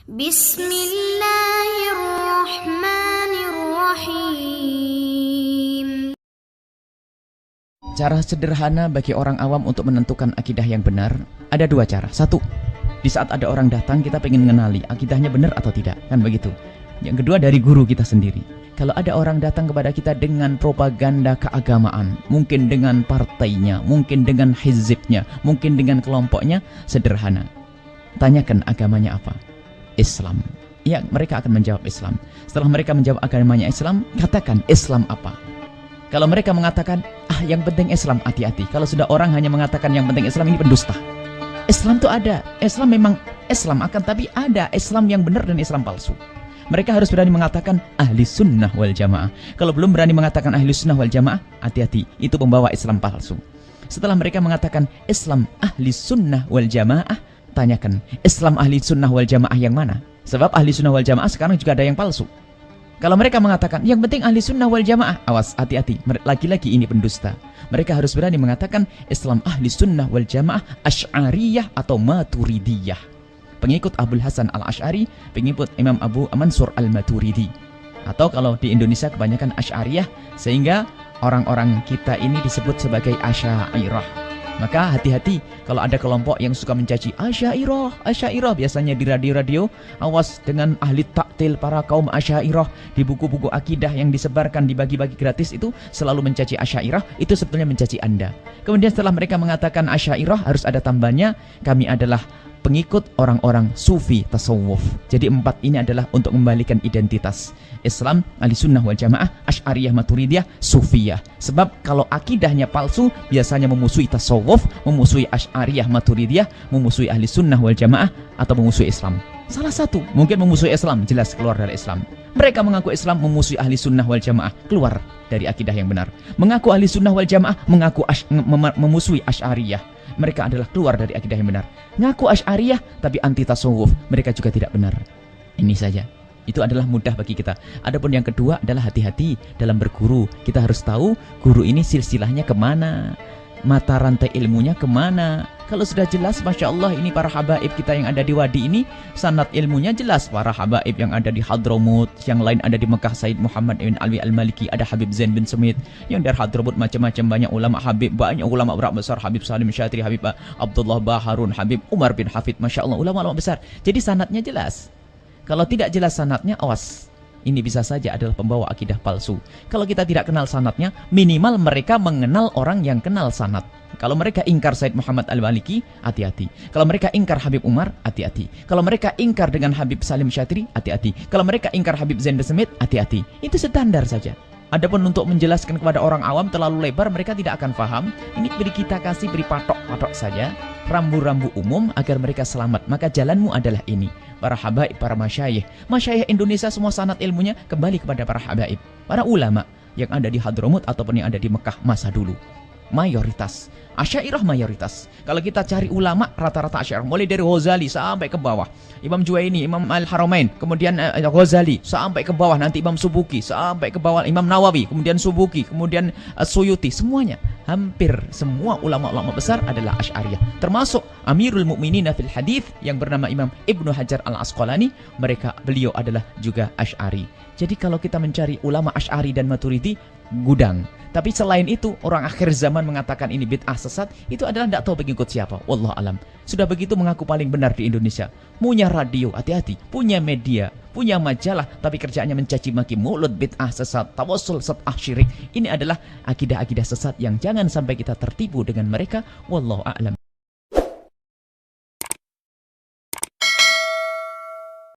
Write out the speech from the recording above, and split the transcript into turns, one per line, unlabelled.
Bismillahirrahmanirrahim.
Cara sederhana bagi orang awam untuk menentukan akidah yang benar ada dua cara. Satu, di saat ada orang datang kita pengen mengenali akidahnya benar atau tidak, kan begitu. Yang kedua dari guru kita sendiri. Kalau ada orang datang kepada kita dengan propaganda keagamaan, mungkin dengan partainya, mungkin dengan hizibnya, mungkin dengan kelompoknya, sederhana. Tanyakan agamanya apa? Islam. Ya, mereka akan menjawab Islam. Setelah mereka menjawab agamanya Islam, katakan Islam apa? Kalau mereka mengatakan, yang penting Islam, hati-hati. Kalau sudah orang hanya mengatakan yang penting Islam, ini pendusta. Islam itu ada. Islam memang Islam, akan tapi ada Islam yang benar dan Islam palsu. Mereka harus berani mengatakan ahli sunnah wal jamaah. Kalau belum berani mengatakan ahli sunnah wal jamaah, hati-hati, itu pembawa Islam palsu. Setelah mereka mengatakan Islam ahli sunnah wal jamaah, tanyakan Islam ahli sunnah wal jamaah yang mana? Sebab ahli sunnah wal jamaah sekarang juga ada yang palsu. Kalau mereka mengatakan yang penting ahli sunnah wal jamaah, awas, hati-hati, lagi-lagi ini pendusta. Mereka harus berani mengatakan Islam ahli sunnah wal jamaah Asy'ariyah atau Maturidiyah, pengikut Abul Hasan al-Asy'ari, pengikut Imam Abu Mansur al-Maturidi. Atau kalau di Indonesia kebanyakan Asy'ariyah, sehingga orang-orang kita ini disebut sebagai Asy'ariyah. Maka hati-hati kalau ada kelompok yang suka mencaci Asy'ariyah, biasanya di radio-radio, awas dengan ahli taktil para kaum Asy'ariyah. Di buku-buku akidah yang disebarkan, dibagi-bagi gratis itu selalu mencaci Asy'ariyah, itu sebetulnya mencaci Anda. Kemudian setelah mereka mengatakan Asy'ariyah, harus ada tambahnya, kami adalah pengikut orang-orang sufi tasawuf. Jadi empat ini adalah untuk membalikan identitas. Islam, ahli sunnah wal jamaah, Asy'ariyah, Maturidiyah, Sufiyah. Sebab kalau akidahnya palsu, biasanya memusuhi tasawuf, memusuhi Asy'ariyah, Maturidiyah, memusuhi ahli sunnah wal jamaah, atau memusuhi Islam. Salah satu, mungkin memusuhi Islam, jelas keluar dari Islam. Mereka mengaku Islam, memusuhi ahli sunnah wal jamaah, keluar dari akidah yang benar. Mengaku ahli sunnah wal jamaah, mengaku memusuhi Asy'ariyah, mereka adalah keluar dari akidah yang benar. Ngaku Asy'ariyah tapi anti tasawuf, mereka juga tidak benar. Ini saja. Itu adalah mudah bagi kita. Adapun yang kedua adalah hati-hati dalam berguru. Kita harus tahu guru ini silsilahnya kemana, mata rantai ilmunya kemana. Kalau sudah jelas, Masya Allah, ini para habaib kita yang ada di Wadi ini, sanad ilmunya jelas. Para habaib yang ada di Hadramut, yang lain ada di Mekah, Said Muhammad bin Alwi al-Maliki, ada Habib Zain bin Semit, yang dari Hadramut macam-macam, banyak ulama Habib, banyak ulama besar, Habib Salim Syatri, Habib Abdullah Baharun, Habib Umar bin Hafid, Masya Allah, ulama-ulama besar. Jadi sanadnya jelas. Kalau tidak jelas sanadnya, awas. Ini bisa saja adalah pembawa akidah palsu. Kalau kita tidak kenal sanadnya, minimal mereka mengenal orang yang kenal sanad. Kalau mereka ingkar Said Muhammad al-Maliki, hati-hati. Kalau mereka ingkar Habib Umar, hati-hati. Kalau mereka ingkar dengan Habib Salim Syatri, hati-hati. Kalau mereka ingkar Habib Zain bin Semit, hati-hati. Itu standar saja. Adapun untuk menjelaskan kepada orang awam terlalu lebar, mereka tidak akan paham. Ini kita kasih beri patok-patok saja, rambu-rambu umum agar mereka selamat. Maka jalanmu adalah ini. Para habaib, para masyayikh. Masyayikh Indonesia semua sanad ilmunya kembali kepada para habaib, para ulama yang ada di Hadramut ataupun yang ada di Mekah masa dulu. Mayoritas Asy'ariyah, mayoritas. Kalau kita cari ulama, rata-rata Asy'ariyah, mulai dari Ghazali sampai ke bawah, Imam Juwaini, Imam Al-Haramain, kemudian Ghazali sampai ke bawah, nanti Imam Subuki sampai ke bawah, Imam Nawawi, kemudian Subuki, kemudian Suyuti, semuanya hampir semua ulama-ulama besar adalah Asy'ariyah. Termasuk Amirul Mukminin fil Hadits yang bernama Imam Ibnu Hajar Al-Asqalani, beliau adalah juga Asy'ari. Jadi kalau kita mencari ulama Asy'ari dan Maturidi, gudang. Tapi selain itu, orang akhir zaman mengatakan ini bid'ah sesat, itu adalah tidak tahu pengikut siapa. Wallah alam. Sudah begitu mengaku paling benar di Indonesia. Punya radio, hati-hati. Punya media, punya majalah, tapi kerjaannya mencaci maki, mulut bid'ah sesat, tawassul set'ah syirik. Ini adalah akidah-akidah sesat yang jangan sampai kita tertipu dengan mereka. Wallahu a'lam.